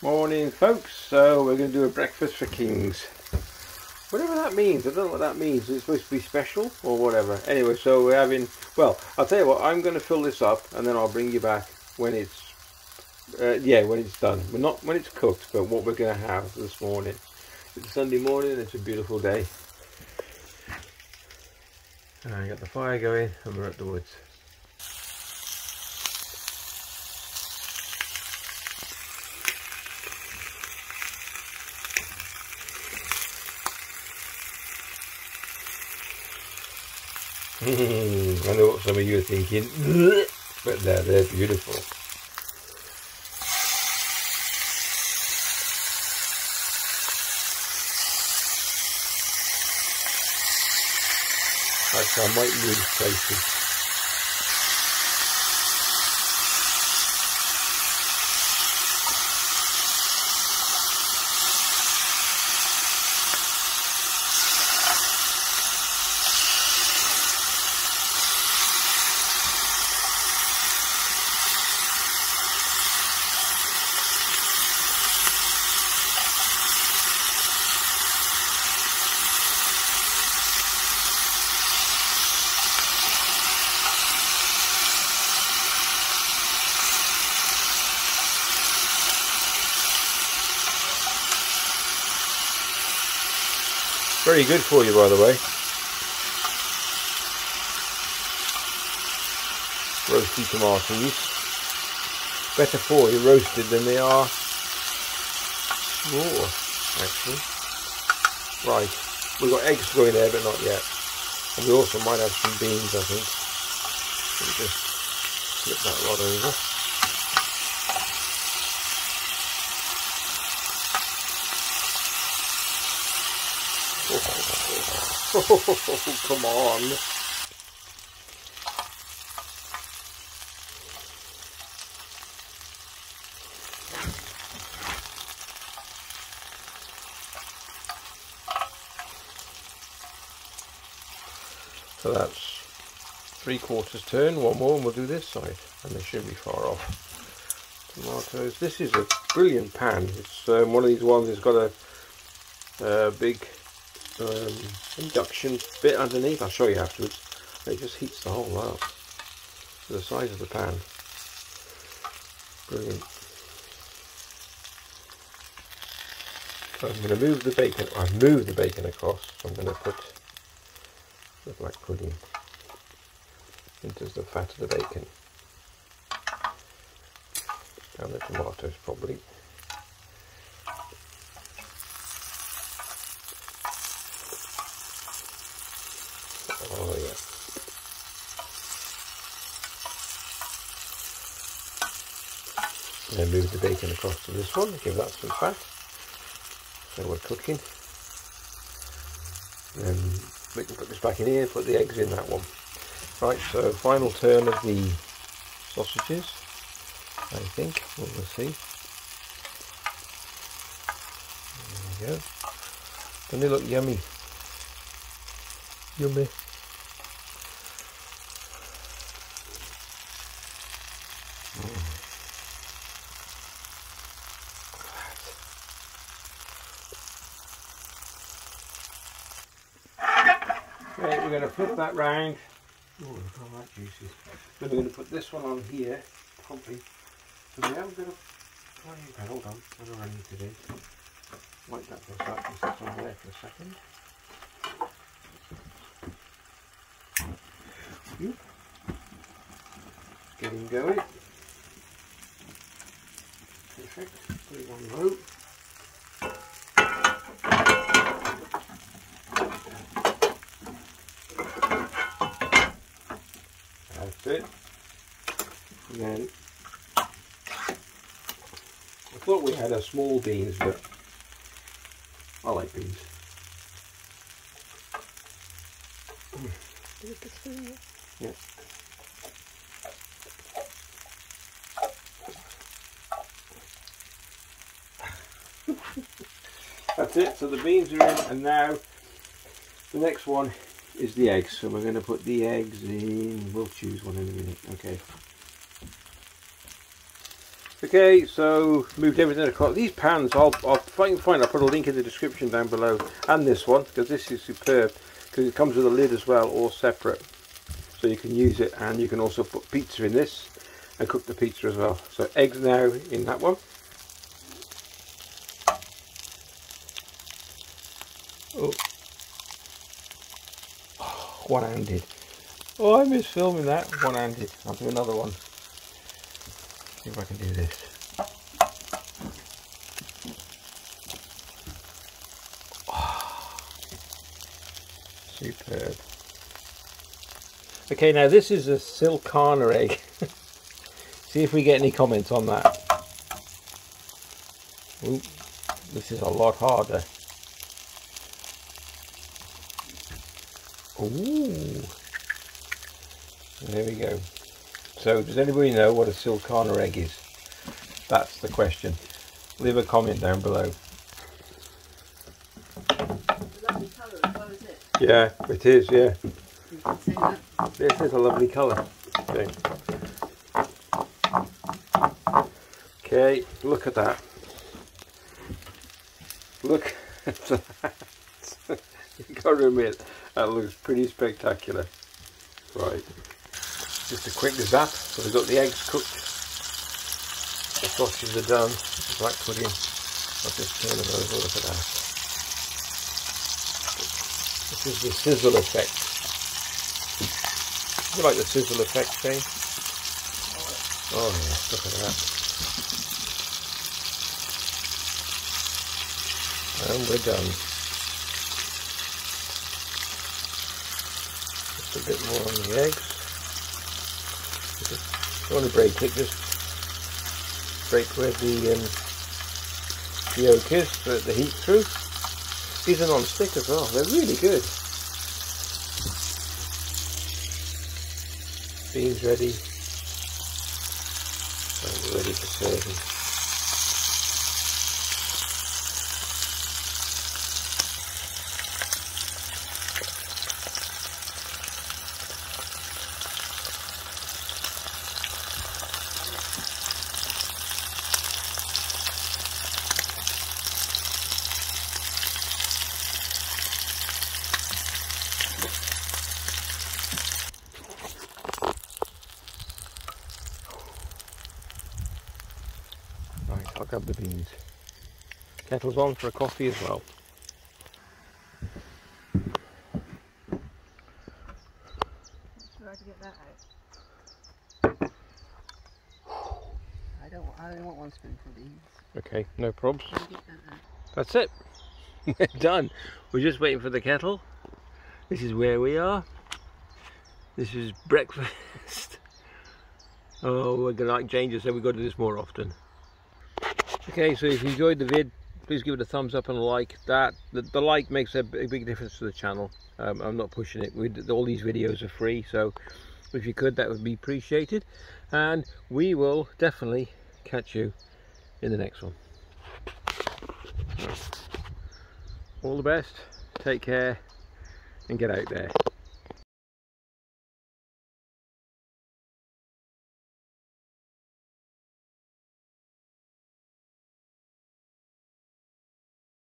Morning folks, so we're going to do a breakfast for kings. Whatever that means, I don't know what that means. It's supposed to be special or whatever. Anyway, so we're having, well, I'll tell you what, I'm going to fill this up and then I'll bring you back when it's, when it's done. We're not when it's cooked, but what we're going to have this morning. It's Sunday morning, it's a beautiful day. And I got the fire going and we're at the woods. I know what some of you are thinking, but they're beautiful. Actually, I might move places. Very good for you, by the way. Roasty tomatoes. Better for you roasted than they are raw, actually. Right, we've got eggs going there, but not yet. And we also might have some beans, I think. Let me just flip that rod over. Oh, come on. So that's 3/4 turn, one more and we'll do this side. And they shouldn't be far off. Tomatoes. This is a brilliant pan. It's one of these ones that's got a big induction bit underneath. I'll show you afterwards. It just heats the whole lot up to the size of the pan. Brilliant. So I'm going to move the bacon. I've moved the bacon across. So I'm going to put the black pudding into the fat of the bacon and the tomatoes probably. Oh yeah. And then move the bacon across to this one, give that some fat. So we're cooking. Then we can put this back in here, put the eggs in that one. Right, so final turn of the sausages, I think. We'll see. There we go. Don't they look yummy? Yummy. Okay, we're going to flip that round. Oh, look at all that juicy. Then we're going to put this one on here, probably. So we have a bit of frying pan. Hold on, what do I need to do? Wipe that for a second, sit on there for a second. Get him going. Perfect. Put it on low. That's it. And then I thought we had a small beans, but I like beans. Yeah. That's it, so the beans are in, and now the next one is the eggs. So we're going to put the eggs in, we'll choose one in a minute, okay. The Okay, so moved everything across. These pans, I'll find. I'll put a link in the description down below, and this one, because this is superb, because it comes with a lid as well, all separate, so you can use it, and you can also put pizza in this and cook the pizza as well. So eggs now in that one. Oh, one-handed. Oh, I miss filming that. One-handed. I'll do another one. See if I can do this. Oh, superb. Okay, now this is a Sulcana egg. See if we get any comments on that. Ooh, this is a lot harder. Ooh. There we go. So, does anybody know what a Sulcana egg is? That's the question. Leave a comment down below. Lovely colour as well, isn't it? Yeah, it is, yeah. You can see that. This is a lovely colour. Okay. Okay, look at that. Look at that. You've got to admit, that looks pretty spectacular. Right. Just a quick zap. So we've got the eggs cooked. The sausages are done. The black pudding. I'll just turn them over. Look at that. This is the sizzle effect. You like the sizzle effect, Shane? Oh yeah, look at that. And we're done. Just a bit more on the eggs. Don't want to break it, just break where the yolk is to let the heat through. These are non-stick as well, they're really good. Beans ready, and we're ready for serving. Right, I'll grab the beans. Kettle's on for a coffee as well. Try to get that out. I only want one spoonful of these. Okay, no probs. Try to get that out. That's it. We're done. We're just waiting for the kettle. This is where we are. This is breakfast. Oh, we're gonna like changes, so we've got to do this more often. Okay, so if you enjoyed the vid, please give it a thumbs up and a like. The like makes a big difference to the channel. I'm not pushing it. All these videos are free, so if you could, that would be appreciated. And we will definitely catch you in the next one. All the best, take care, and get out there.